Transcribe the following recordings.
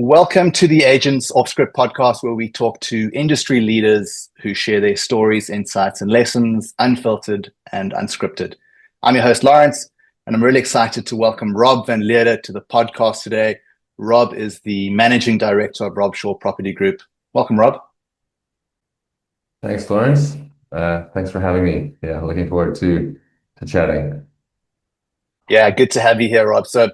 Welcome to the Aegance Offscript podcast, where we talk to industry leaders who share their stories, insights, and lessons, unfiltered and unscripted. I'm your host, Lawrence, and I'm really excited to welcome Rob van Leerde to the podcast today. Rob is the managing director of Robshaw Property Group. Welcome, Rob. Thanks, Lawrence. Thanks for having me. Yeah, looking forward to chatting. Yeah, good to have you here, Rob. So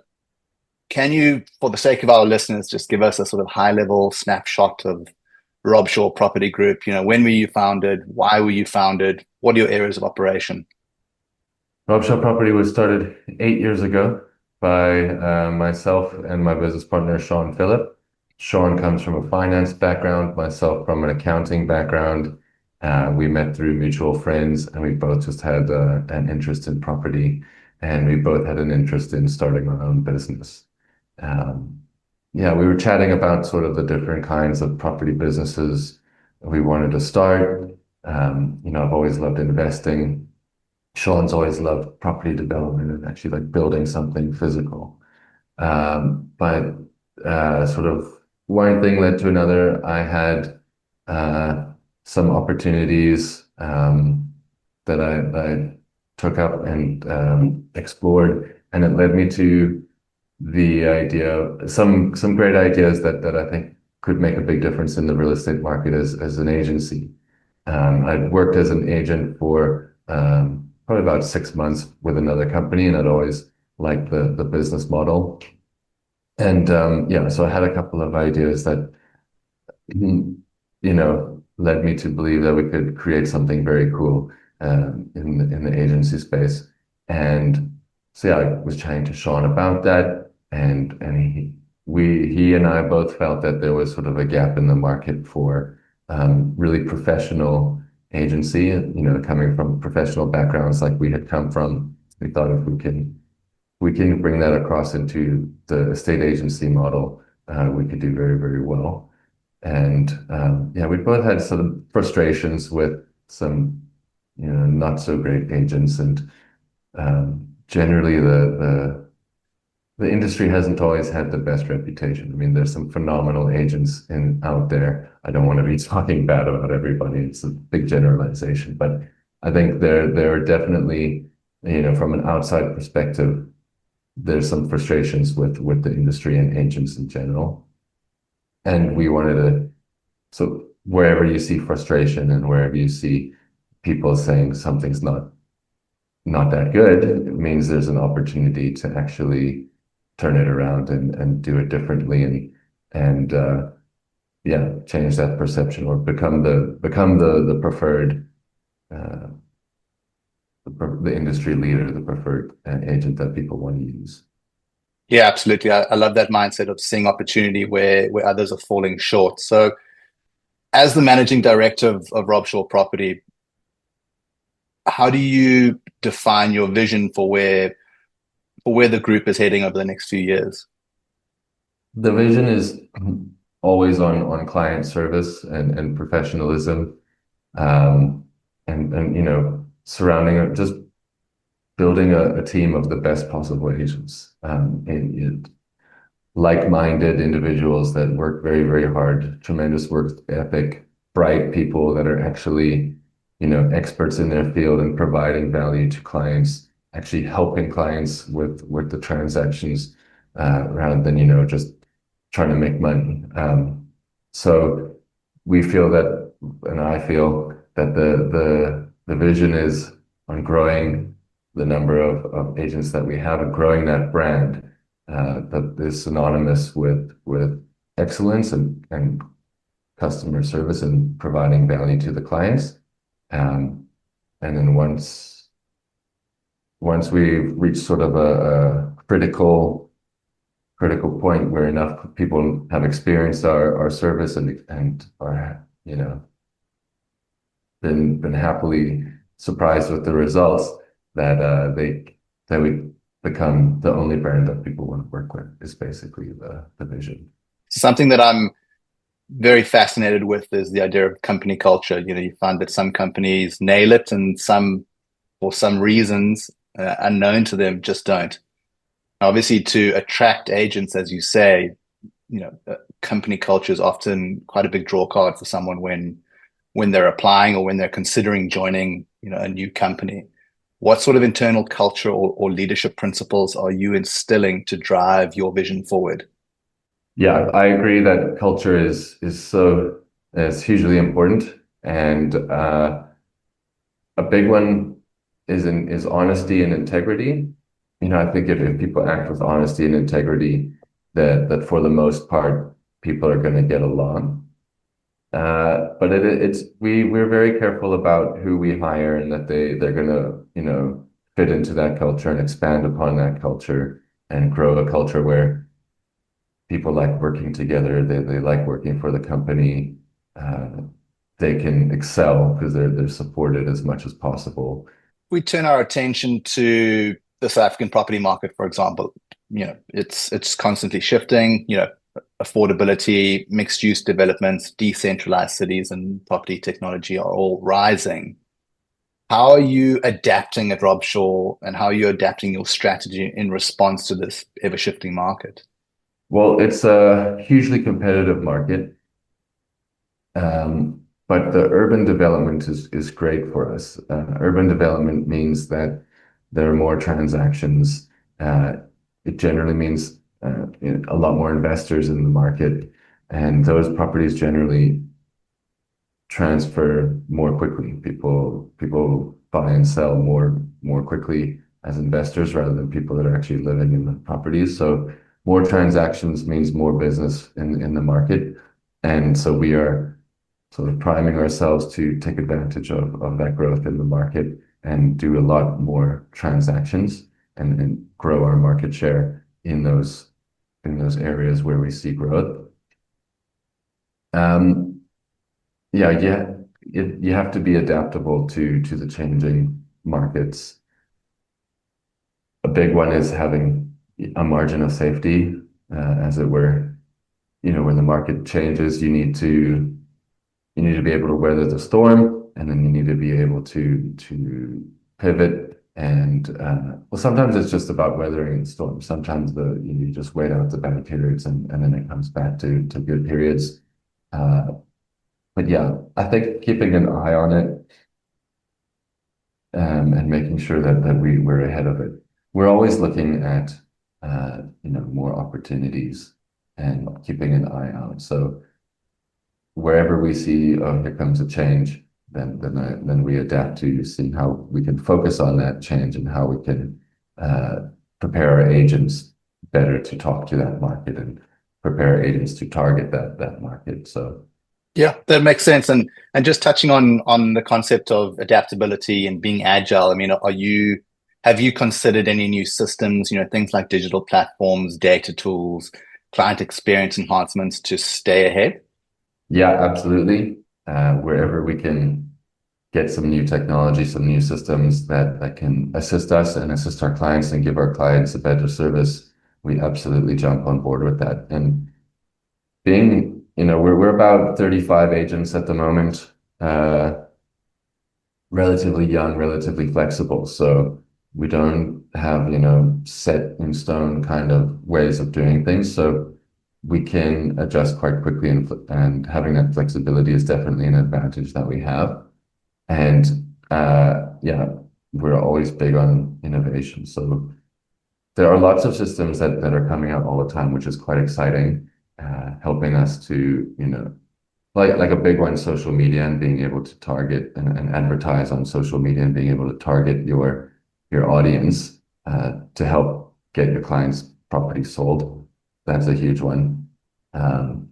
can you, for the sake of our listeners, just give us a sort of high-level snapshot of Robshaw Property Group? When were you founded? Why were you founded? What are your areas of operation? Robshaw Property was started 8 years ago by myself and my business partner, Sean Phillip. Sean comes from a finance background, myself from an accounting background. We met through mutual friends, and we both just had an interest in property, and we both had an interest in starting our own business. Yeah, we were chatting about sort of the different kinds of property businesses we wanted to start. I've always loved investing. Sean's always loved property development and actually like building something physical. But sort of one thing led to another. I had some opportunities that I took up and explored, and it led me to the idea, some great ideas that I think could make a big difference in the real estate market as an agency. I'd worked as an agent for probably about 6 months with another company, and I'd always liked the business model. And so I had a couple of ideas that led me to believe that we could create something very cool in the agency space. And so yeah, I was chatting to Sean about that, and he and I both felt that there was sort of a gap in the market for really professional agency. Coming from professional backgrounds like we had come from, we thought if we can bring that across into the estate agency model, we could do very, very well. And we both had some frustrations with some not so great agents, and generally the industry hasn't always had the best reputation. I mean, there's some phenomenal agents out there. I don't want to be talking bad about everybody. It's a big generalization, but I think there are definitely, from an outside perspective, there's some frustrations with the industry and agents in general. And we wanted to, so wherever you see frustration and wherever you see people saying something's not that good, it means there's an opportunity to actually turn it around and do it differently and change that perception, or become the preferred the industry leader, the preferred agent that people want to use. Yeah, absolutely. I love that mindset of seeing opportunity where others are falling short. So as the managing director of Robshaw Property, how do you define your vision for where the group is heading over the next few years? The vision is always on client service and professionalism, and surrounding it, just building a team of the best possible agents, like-minded individuals that work very, very hard, tremendous work ethic, bright people that are actually experts in their field and providing value to clients, actually helping clients with the transactions, rather than just trying to make money. So we feel that, and I feel that the vision is on growing the number of agents that we have and growing that brand that is synonymous with excellence and customer service and providing value to the clients. And then once we've reached sort of a critical point where enough people have experienced our service and are been happily surprised with the results, that we become the only brand that people want to work with, is basically the vision. Something that I'm very fascinated with is the idea of company culture. You find that some companies nail it, and some, for some reasons unknown to them, just don't. Obviously, to attract agents, as you say, company culture is often quite a big draw card for someone when they're applying or when they're considering joining, a new company. What sort of internal culture or leadership principles are you instilling to drive your vision forward? Yeah, I agree that culture is hugely important, and a big one is honesty and integrity. I think if people act with honesty and integrity, that for the most part, people are going to get along. But we're very careful about who we hire and that they're going to, fit into that culture and expand upon that culture and grow a culture where people like working together. They like working for the company. Uh, they can excel because they're supported as much as possible. We turn our attention to the South African property market, for example. It's constantly shifting. Affordability, mixed use developments, decentralized cities, and property technology are all rising. How are you adapting at Robshaw, and how are you adapting your strategy in response to this ever shifting market? Well, it's a hugely competitive market, but the urban development is great for us. Urban development means that there are more transactions. Uh, it generally means a lot more investors in the market, and those properties generally transfer more quickly. People buy and sell more quickly as investors rather than people that are actually living in the properties. So more transactions means more business in the market. And so we are sort of priming ourselves to take advantage of that growth in the market and do a lot more transactions and grow our market share in those areas where we see growth. Um, yeah, you have to be adaptable to the changing markets. A big one is having a margin of safety, as it were. When the market changes, you need to be able to weather the storm, and then you need to be able to pivot. And well, sometimes it's just about weathering the storm. Sometimes you just wait out the bad periods, and then it comes back to good periods. Uh, but yeah, I think keeping an eye on it, and making sure that we're ahead of it. We're always looking at more opportunities and keeping an eye out. So wherever we see, oh, here comes a change, then we adapt to see how we can focus on that change and how we can prepare our agents better to talk to that market and prepare agents to target that market. So Yeah, that makes sense. And just touching on the concept of adaptability and being agile, I mean, have you considered any new systems, things like digital platforms, data tools, client experience enhancements to stay ahead? yeah, absolutely. Wherever we can get some new technology, some new systems that can assist us and assist our clients and give our clients a better service, we absolutely jump on board with that. And we're about 35 agents at the moment, relatively young, relatively flexible. So we don't have, set in stone kind of ways of doing things. So we can adjust quite quickly, and having that flexibility is definitely an advantage that we have. And yeah, we're always big on innovation. So there are lots of systems that are coming out all the time, which is quite exciting, helping us to, like a big one, social media, and being able to target and advertise on social media and being able to target your audience to help get your clients' property sold. That's a huge one. Um,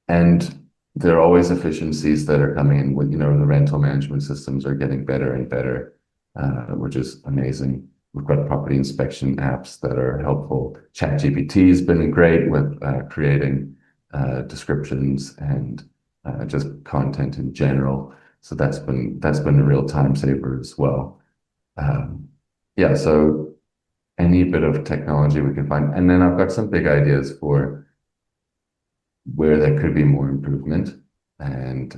and there are always efficiencies that are coming in with, the rental management systems are getting better and better, which is amazing. We've got property inspection apps that are helpful. ChatGPT has been great with creating descriptions and just content in general. So that's been a real time saver as well. Um, yeah, so any bit of technology we can find. And then I've got some big ideas for where there could be more improvement. And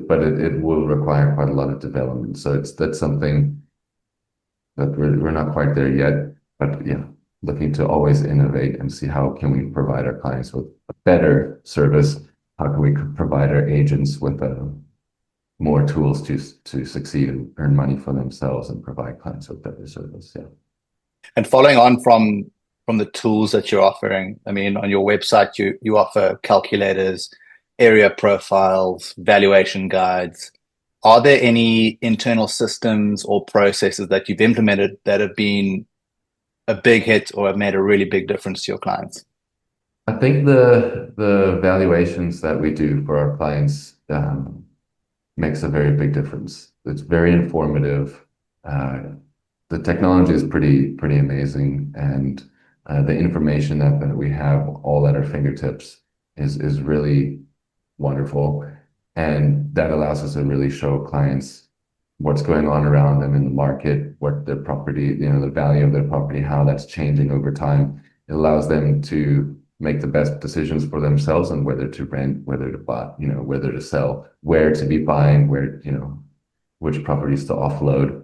but it will require quite a lot of development. So that's something that we're not quite there yet. But yeah, looking to always innovate and see how can we provide our clients with a better service. How can we provide our agents with more tools to succeed and earn money for themselves and provide clients with better service. Yeah. And following on from the tools that you're offering, I mean, on your website, you offer calculators, area profiles, valuation guides. Are there any internal systems or processes that you've implemented that have been a big hit or have made a really big difference to your clients? I think the valuations that we do for our clients makes a very big difference. It's very informative. Uh, the technology is pretty amazing, and the information that we have all at our fingertips is really wonderful, and that allows us to really show clients what's going on around them in the market, what their property, the value of their property, how that's changing over time. It allows them to make the best decisions for themselves on whether to rent, whether to buy, whether to sell, where to be buying, where, which properties to offload.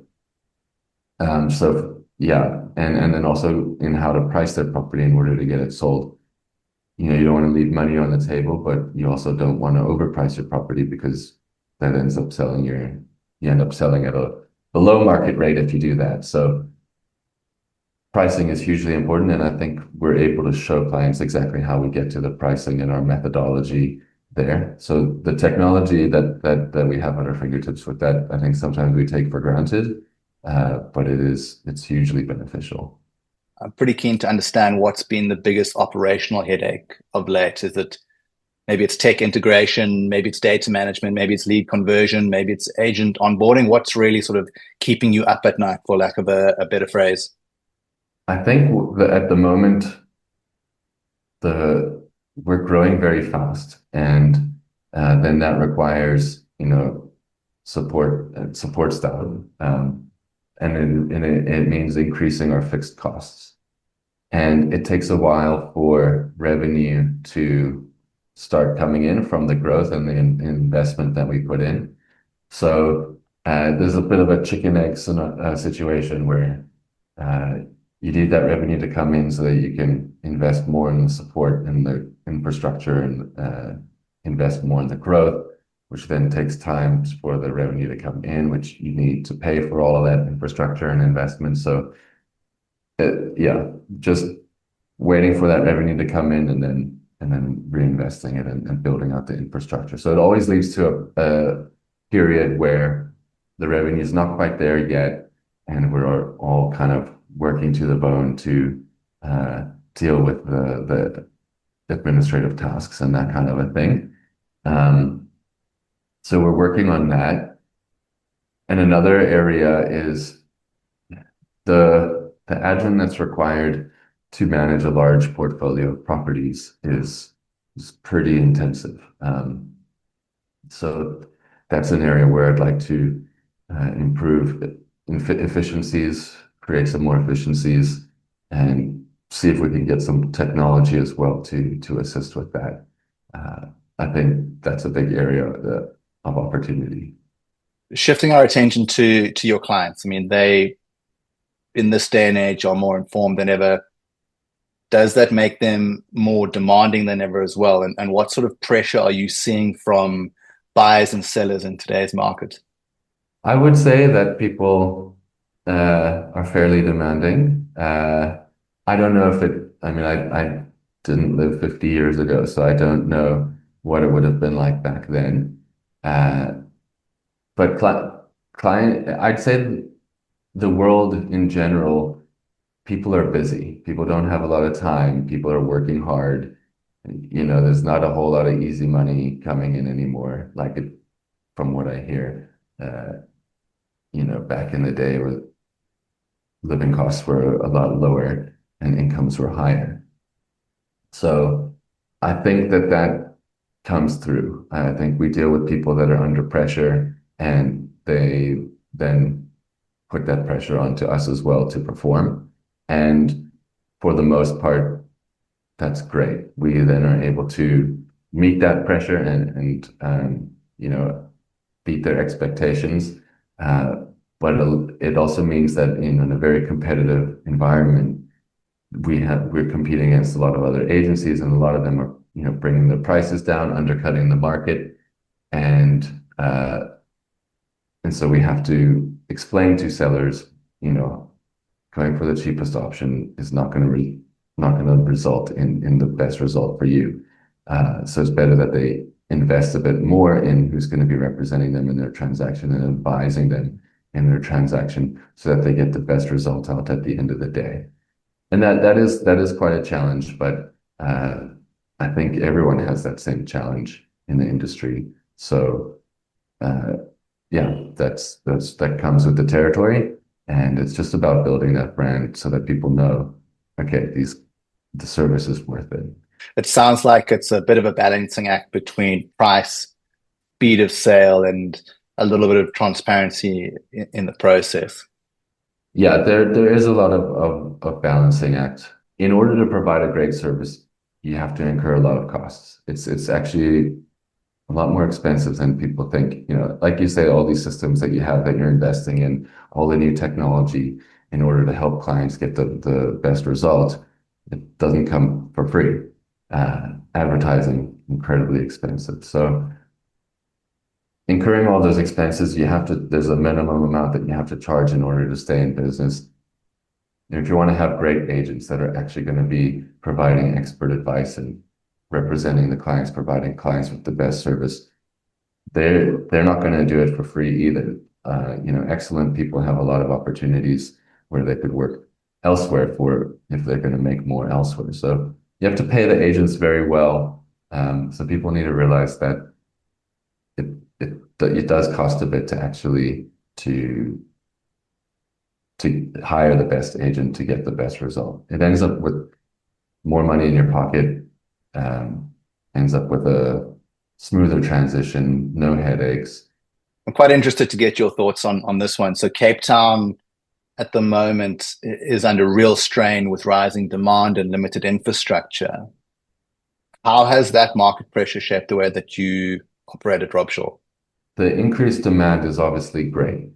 So yeah, and then also in how to price their property in order to get it sold. You don't want to leave money on the table, but you also don't want to overprice your property because that ends up you end up selling at a below market rate if you do that. So pricing is hugely important, and I think we're able to show clients exactly how we get to the pricing and our methodology there. So the technology that we have at our fingertips with that, I think sometimes we take for granted, but it's hugely beneficial. I'm pretty keen to understand what's been the biggest operational headache of late. Is it maybe it's tech integration, maybe it's data management, maybe it's lead conversion, maybe it's agent onboarding? What's really sort of keeping you up at night, for lack of a better phrase? I think that at the moment, we're growing very fast, and then that requires, support staff, and it means increasing our fixed costs. And it takes a while for revenue to start coming in from the growth and the investment that we put in. So there's a bit of a chicken egg situation where uh, you need that revenue to come in so that you can invest more in the support and the infrastructure and invest more in the growth, which then takes time for the revenue to come in, which you need to pay for all of that infrastructure and investment. So yeah, just waiting for that revenue to come in and then reinvesting it and building out the infrastructure. So it always leads to a period where the revenue is not quite there yet, and we're all kind of working to the bone to deal with the administrative tasks and that kind of a thing. So we're working on that. And another area is the admin that's required to manage a large portfolio of properties is pretty intensive. So that's an area where I'd like to improve efficiencies, create some more efficiencies, and see if we can get some technology as well to assist with that. I think that's a big area of opportunity. Shifting our attention to your clients. I mean, they in this day and age are more informed than ever. Does that make them more demanding than ever as well? And what sort of pressure are you seeing from buyers and sellers in today's market? I would say that people are fairly demanding. I don't know if I mean, I didn't live 50 years ago, so I don't know what it would have been like back then. Uh, but client, I'd say the world in general, people are busy. People don't have a lot of time. People are working hard. There's not a whole lot of easy money coming in anymore, from what I hear. Back in the day where living costs were a lot lower and incomes were higher. So I think that comes through. I think we deal with people that are under pressure, and they then put that pressure onto us as well to perform. And for the most part, that's great. We then are able to meet that pressure and beat their expectations. But it also means that in a very competitive environment, we're competing against a lot of other agencies, and a lot of them are, bringing their prices down, undercutting the market, and and so we have to explain to sellers, you know, going for the cheapest option is not going to result in the best result for you. So it's better that they invest a bit more in who's going to be representing them in their transaction and advising them in their transaction so that they get the best result out at the end of the day. And that is quite a challenge, but I think everyone has that same challenge in the industry. So uh, yeah, that comes with the territory, and it's just about building that brand so that people know, okay, the service is worth it. It sounds like it's a bit of a balancing act between price, speed of sale, and a little bit of transparency in the process. Yeah, there is a lot of balancing act. In order to provide a great service, you have to incur a lot of costs. It's actually a lot more expensive than people think. Like you say, all these systems that you have that you're investing in, all the new technology in order to help clients get the best result, it doesn't come for free. Advertising, incredibly expensive. So incurring all those expenses, there's a minimum amount that you have to charge in order to stay in business. And if you want to have great agents that are actually going to be providing expert advice and representing the clients, providing clients with the best service, they're not going to do it for free either. Excellent people have a lot of opportunities where they could work elsewhere for if they're going to make more elsewhere. So you have to pay the agents very well. So people need to realize that it it does cost a bit to actually to hire the best agent to get the best result. It ends up with more money in your pocket, ends up with a smoother transition, no headaches. I'm quite interested to get your thoughts on this one. So Cape Town at the moment is under real strain with rising demand and limited infrastructure. How has that market pressure shaped the way that you operate at Robshaw? The increased demand is obviously great.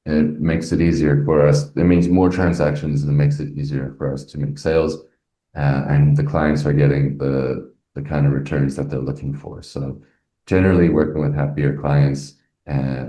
It makes it easier for us. It means more transactions and it makes it easier for us to make sales. And the clients are getting the kind of returns that they're looking for. So generally working with happier clients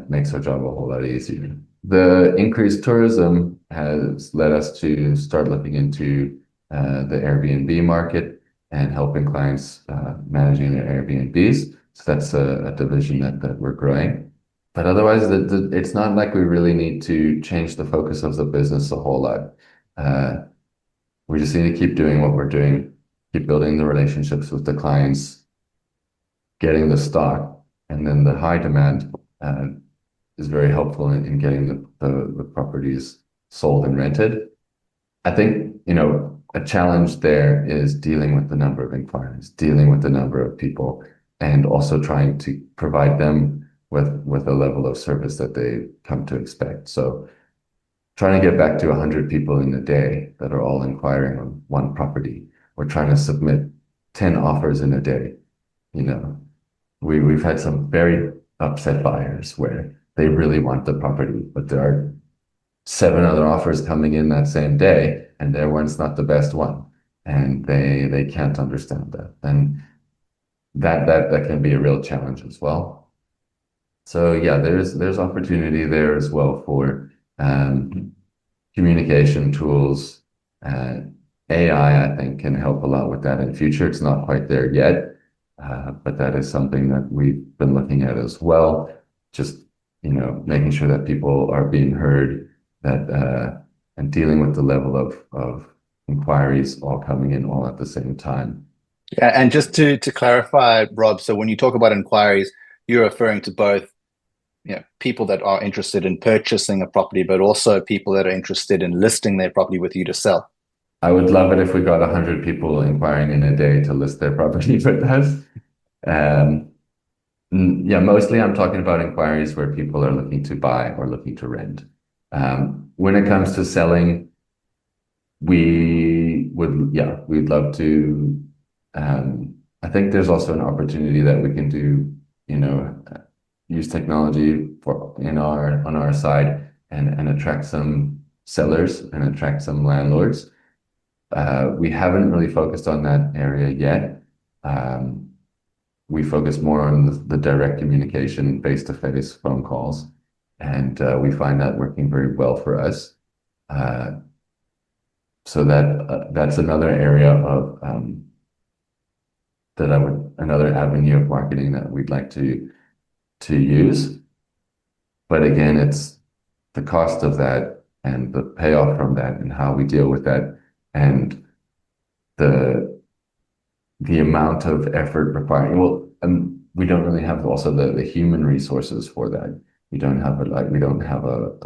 makes our job a whole lot easier. The increased tourism has led us to start looking into the Airbnb market and helping clients managing their Airbnbs. So that's a division that we're growing. But otherwise, it's not like we really need to change the focus of the business a whole lot. Uh, we just need to keep doing what we're doing, keep building the relationships with the clients, getting the stock, and then the high demand is very helpful in getting the properties sold and rented. I think, a challenge there is dealing with the number of inquiries, dealing with the number of people, and also trying to provide them with a level of service that they come to expect. So trying to get back to 100 people in a day that are all inquiring on one property, or trying to submit 10 offers in a day. You know, we've had some very upset buyers where they really want the property, but there are 7 other offers coming in that same day, and their one's not the best one, and they can't understand that, and that can be a real challenge as well. So yeah, there's opportunity there as well for communication tools. AI, I think, can help a lot with that in future. It's not quite there yet, but that is something that we've been looking at as well. Just, making sure that people are being heard, that and dealing with the level of inquiries all coming in all at the same time. Yeah, and just to clarify, Rob, so when you talk about inquiries, you're referring to both, people that are interested in purchasing a property, but also people that are interested in listing their property with you to sell. I would love it if we got 100 people inquiring in a day to list their property with us. Um, yeah, mostly I'm talking about inquiries where people are looking to buy or looking to rent. When it comes to selling, we'd love to. I think there's also an opportunity that we can do, use technology on our side and attract some sellers and attract some landlords. We haven't really focused on that area yet. Um, we focus more on the direct communication, face-to-face phone calls, and we find that working very well for us. Uh, so that's another area of another avenue of marketing that we'd like to use. But again, it's the cost of that and the payoff from that and how we deal with that and the the amount of effort required. Well, and we don't really have also the human resources for that. We don't have a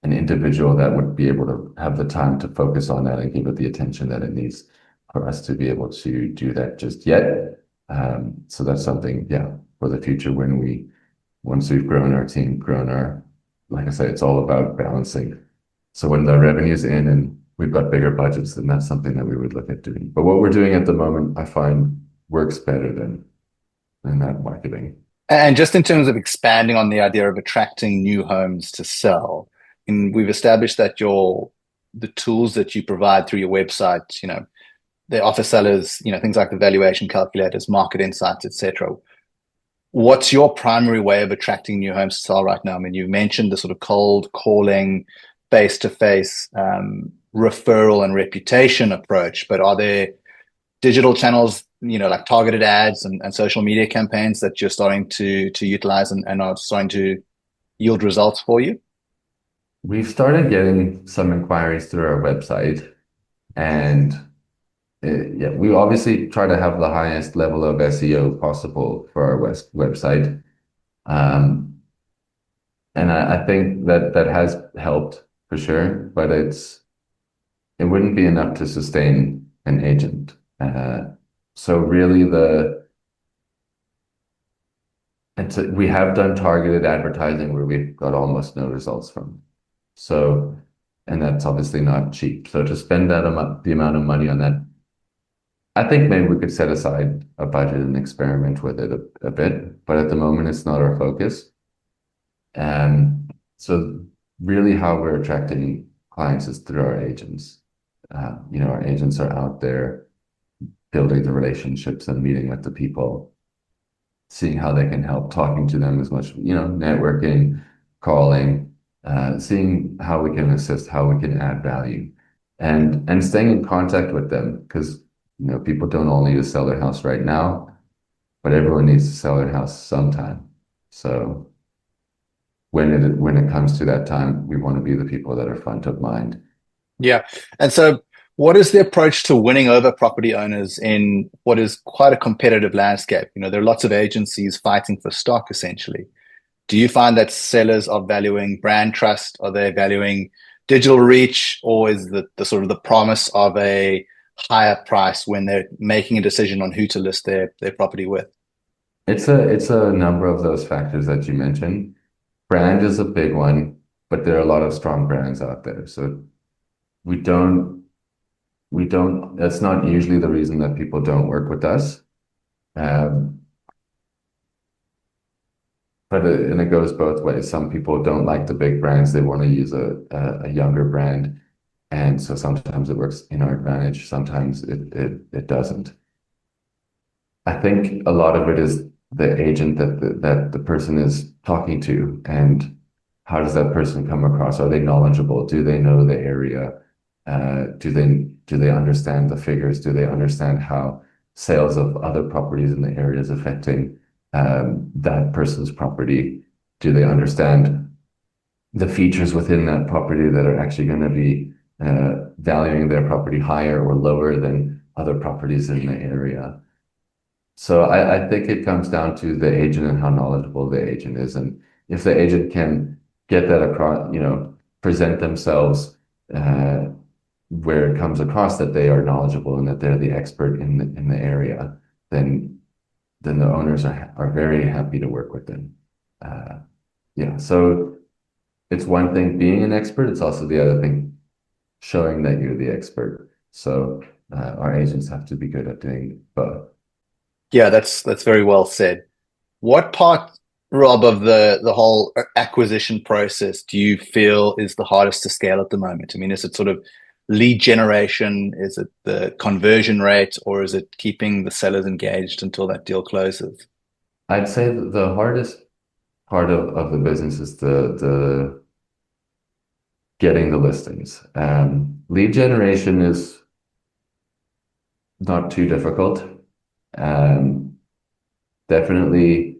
an individual that would be able to have the time to focus on that and give it the attention that it needs for us to be able to do that just yet. So that's something, yeah, for the future once we've grown our team, like I said, it's all about balancing. So when the revenue's in and we've got bigger budgets, then that's something that we would look at doing. But what we're doing at the moment, I find works better than that marketing. And just in terms of expanding on the idea of attracting new homes to sell, and we've established that the tools that you provide through your website, they offer sellers, things like the valuation calculators, market insights, etc. What's your primary way of attracting new homes to sell right now? I mean, you've mentioned the sort of cold calling, face-to-face referral and reputation approach, but are there digital channels, like targeted ads and social media campaigns that you're starting to utilize and are starting to yield results for you? We've started getting some inquiries through our website, and yeah, we obviously try to have the highest level of SEO possible for our website. Um, and I think that has helped for sure, but it wouldn't be enough to sustain an agent. So really we have done targeted advertising where we've got almost no results from. So, and that's obviously not cheap. So to spend the amount of money on that, I think maybe we could set aside a budget and experiment with it a bit, but at the moment it's not our focus. So really how we're attracting clients is through our agents. Our agents are out there building the relationships and meeting with the people, seeing how they can help, talking to them as much, networking, calling, seeing how we can assist, how we can add value, and staying in contact with them because people don't all need to sell their house right now, but everyone needs to sell their house sometime. So when it comes to that time, we want to be the people that are front of mind. Yeah. And so what is the approach to winning over property owners in what is quite a competitive landscape? There are lots of agencies fighting for stock, essentially. Do you find that sellers are valuing brand trust? Are they valuing digital reach? Or is the sort of the promise of a higher price when they're making a decision on who to list their property with? It's a number of those factors that you mentioned. Brand is a big one, but there are a lot of strong brands out there. So we don't, that's not usually the reason that people don't work with us. Um, and it goes both ways. Some people don't like the big brands. They want to use a younger brand. And so sometimes it works in our advantage. Sometimes it doesn't. I think a lot of it is the agent that the person is talking to and how does that person come across? Are they knowledgeable? Do they know the area? Do they understand the figures? Do they understand how sales of other properties in the area is affecting that person's property? Do they understand the features within that property that are actually going to be valuing their property higher or lower than other properties in the area? So I think it comes down to the agent and how knowledgeable the agent is. And if the agent can get that across, present themselves where it comes across that they are knowledgeable and that they're the expert in the area, then the owners are very happy to work with them. Yeah, so it's one thing being an expert, it's also the other thing showing that you're the expert. So our agents have to be good at doing both. Yeah, that's very well said. What part, Rob, of the whole acquisition process do you feel is the hardest to scale at the moment? I mean, is it sort of lead generation? Is it the conversion rate, or is it keeping the sellers engaged until that deal closes? I'd say that the hardest part of the business is the getting the listings. Lead generation is not too difficult. Um, Definitely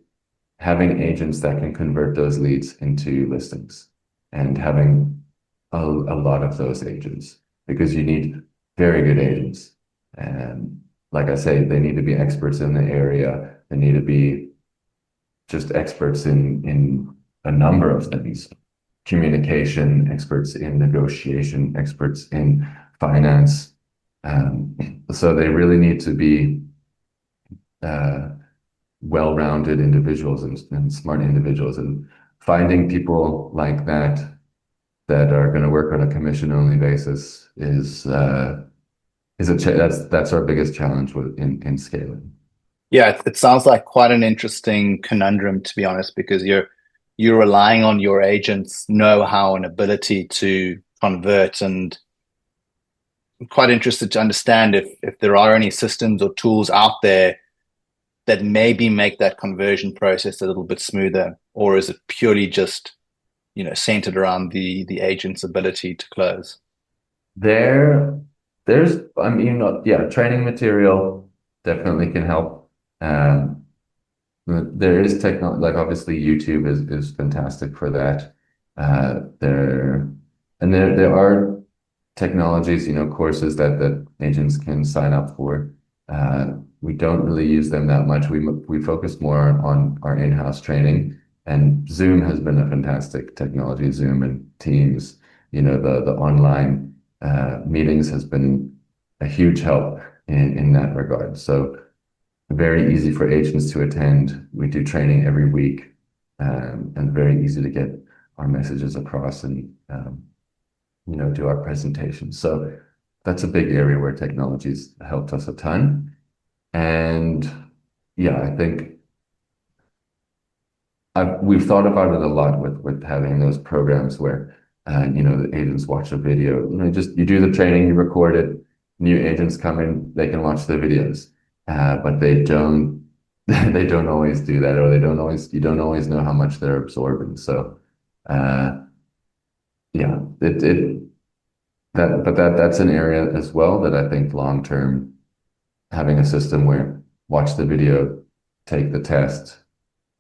having agents that can convert those leads into listings and having a lot of those agents, because you need very good agents. And like I say, they need to be experts in the area. They need to be just experts in a number of things: communication, experts in negotiation, experts in finance. So they really need to be uh, well-rounded individuals and smart individuals. And finding people like that that are going to work on a commission-only basis is that's our biggest challenge in scaling. Yeah, it sounds like quite an interesting conundrum, to be honest, because you're relying on your agent's know-how and ability to convert. And I'm quite interested to understand if there are any systems or tools out there that maybe make that conversion process a little bit smoother, or is it purely just, centered around the agent's ability to close? There, there's, I mean, yeah, training material definitely can help. Um, there is technology, like obviously YouTube is fantastic for that. There, and there are technologies, courses that agents can sign up for. We don't really use them that much. We focus more on our in-house training, and Zoom has been a fantastic technology. Zoom and Teams, the online meetings has been a huge help in that regard. So very easy for agents to attend. We do training every week, and very easy to get our messages across and do our presentations. So that's a big area where technology's helped us a ton. And yeah, I think we've thought about it a lot with having those programs where the agents watch a video. Just you do the training, you record it, new agents come in, they can watch the videos. But they don't they don't always do that, or you don't always know how much they're absorbing. So uh yeah, that's an area as well that I think long term, having a system where watch the video, take the test,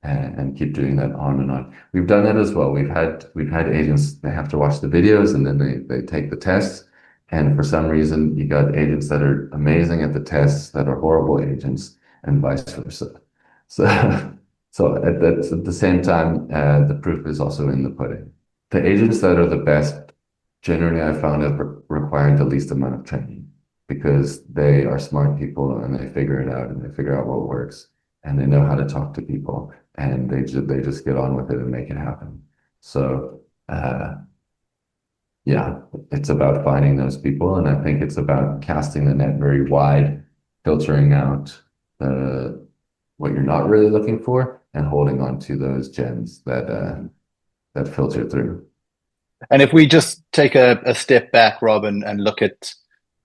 and keep doing that on and on. We've done that as well. We've had agents, they have to watch the videos and then they take the tests. And for some reason, you got agents that are amazing at the tests that are horrible agents, and vice versa. So, at the same time, the proof is also in the pudding. The agents that are the best, generally, I found have required the least amount of training, because they are smart people and they figure it out and they figure out what works and they know how to talk to people, and they just get on with it and make it happen. So yeah, it's about finding those people, and I think it's about casting the net very wide, filtering out what you're not really looking for, and holding on to those gems that filter through. And if we just take a step back, Rob, and look at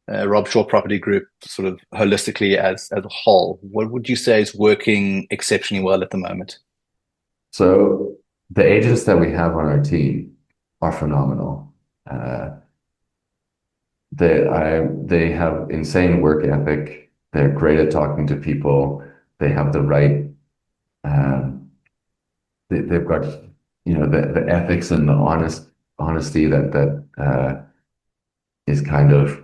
Robshaw Property Group sort of holistically as a whole, what would you say is working exceptionally well at the moment? So the agents that we have on our team are phenomenal. Uh, they have insane work ethic. They're great at talking to people. They have the right. Um, they've got the ethics and the honesty that is kind of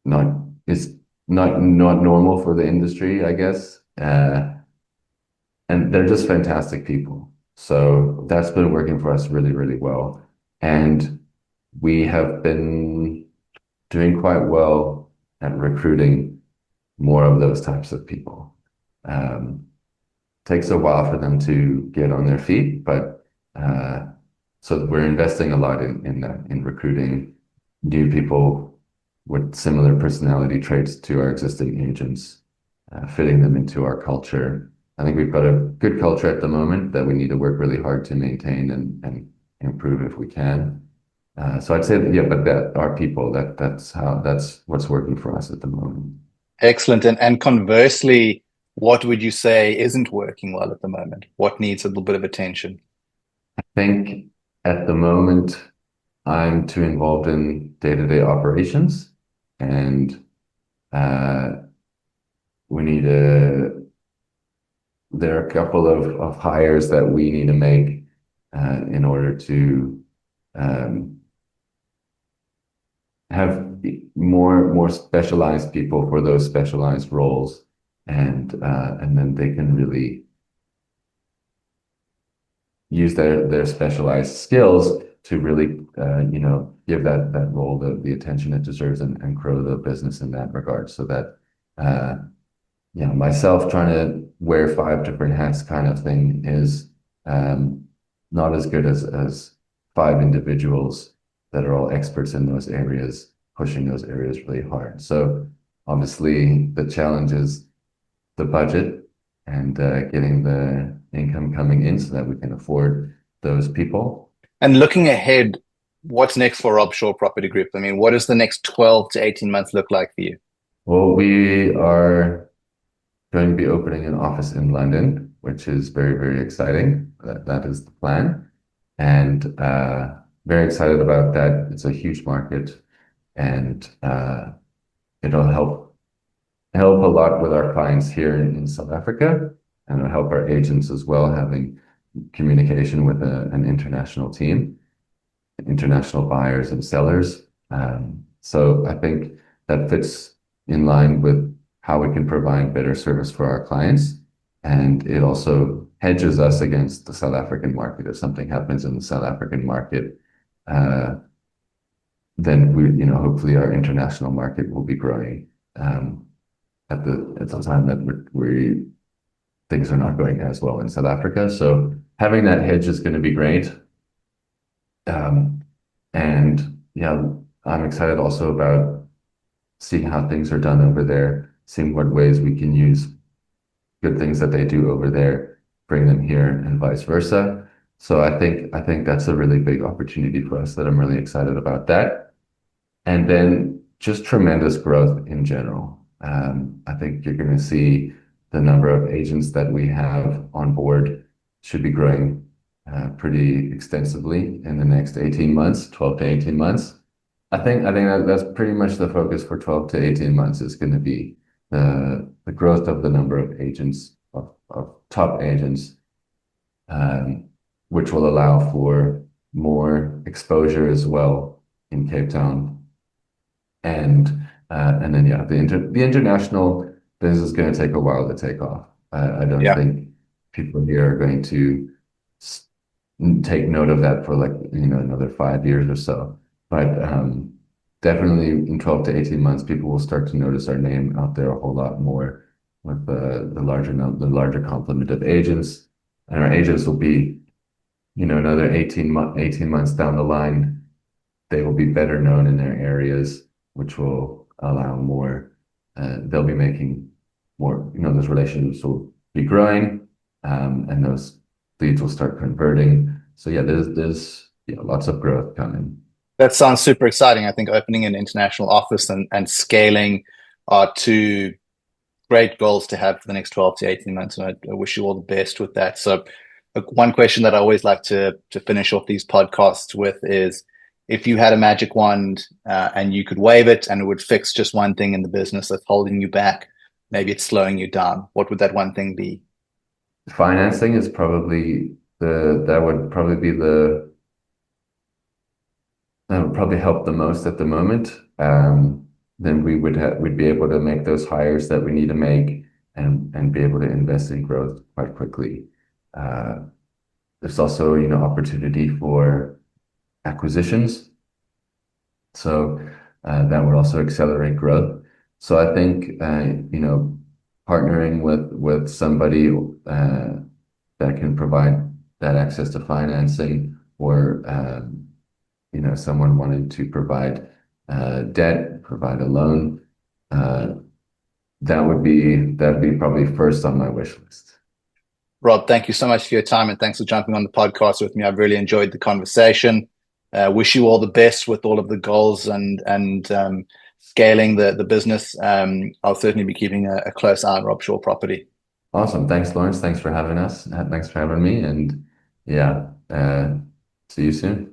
not is not normal for the industry, I guess. And they're just fantastic people. So that's been working for us really, really well. And we have been doing quite well at recruiting more of those types of people. Um, Takes a while for them to get on their feet, but so we're investing a lot in that, in recruiting new people with similar personality traits to our existing agents, fitting them into our culture. I think we've got a good culture at the moment that we need to work really hard to maintain and improve if we can. So I'd say that, yeah, but that our people, that's what's working for us at the moment. Excellent. And conversely, what would you say isn't working well at the moment? What needs a little bit of attention? I think at the moment I'm too involved in day-to-day operations, and uh, we need a there are a couple of hires that we need to make in order to um, have more specialized people for those specialized roles, and then they can really use their specialized skills to really give that role the attention it deserves, and grow the business in that regard. So that uh, myself trying to wear five different hats kind of thing is um, not as good as five individuals that are all experts in those areas, pushing those areas really hard. So obviously the challenge is the budget and getting the income coming in so that we can afford those people. And looking ahead, what's next for Robshaw Property Group? I mean, what does the next 12 to 18 months look like for you? Well, we are going to be opening an office in London, which is very, very exciting. That is the plan. And very excited about that. It's a huge market, and it'll help a lot with our clients here in South Africa, and it'll help our agents as well, having communication with an international team, international buyers and sellers. So I think that fits in line with how we can provide better service for our clients. And it also hedges us against the South African market. If something happens in the South African market, uh, then hopefully our international market will be growing at the time that we things are not going as well in South Africa. So having that hedge is going to be great. Um, and yeah, I'm excited also about seeing how things are done over there, seeing what ways we can use good things that they do over there, bring them here, and vice versa. So I think that's a really big opportunity for us that I'm really excited about that. And then just tremendous growth in general. I think you're going to see the number of agents that we have on board should be growing pretty extensively in the next 18 months, 12 to 18 months. I think that's pretty much the focus for 12 to 18 months is going to be the growth of the number of agents, of top agents, um, which will allow for more exposure as well in Cape Town. And then yeah, the international business is going to take a while to take off. I don't Yeah. think people here are going to take note of that for like another 5 years or so. But definitely in 12 to 18 months, people will start to notice our name out there a whole lot more with the larger complement of agents, and our agents will be another 18 months down the line, they will be better known in their areas, which will allow more. They'll be making more. Those relationships will be growing, and those leads will start converting. So yeah, there's lots of growth coming. That sounds super exciting. I think opening an international office and scaling are two great goals to have for the next 12 to 18 months. And I wish you all the best with that. So, one question that I always like to finish off these podcasts with is if you had a magic wand and you could wave it and it would fix just one thing in the business that's holding you back, maybe it's slowing you down, what would that one thing be? Financing is probably that would probably be that would probably help the most at the moment. Then we'd be able to make those hires that we need to make, and be able to invest in growth quite quickly. Uh, there's also opportunity for acquisitions, so that would also accelerate growth. So I think partnering with somebody that can provide that access to financing, or someone wanting to provide debt, provide a loan, uh, that'd be probably first on my wish list. Rob, thank you so much for your time and thanks for jumping on the podcast with me. I've really enjoyed the conversation. Wish you all the best with all of the goals and scaling the business. I'll certainly be keeping a close eye on Robshaw Property. Awesome. Thanks, Lawrence. Thanks for having us. Thanks for having me. And yeah, see you soon.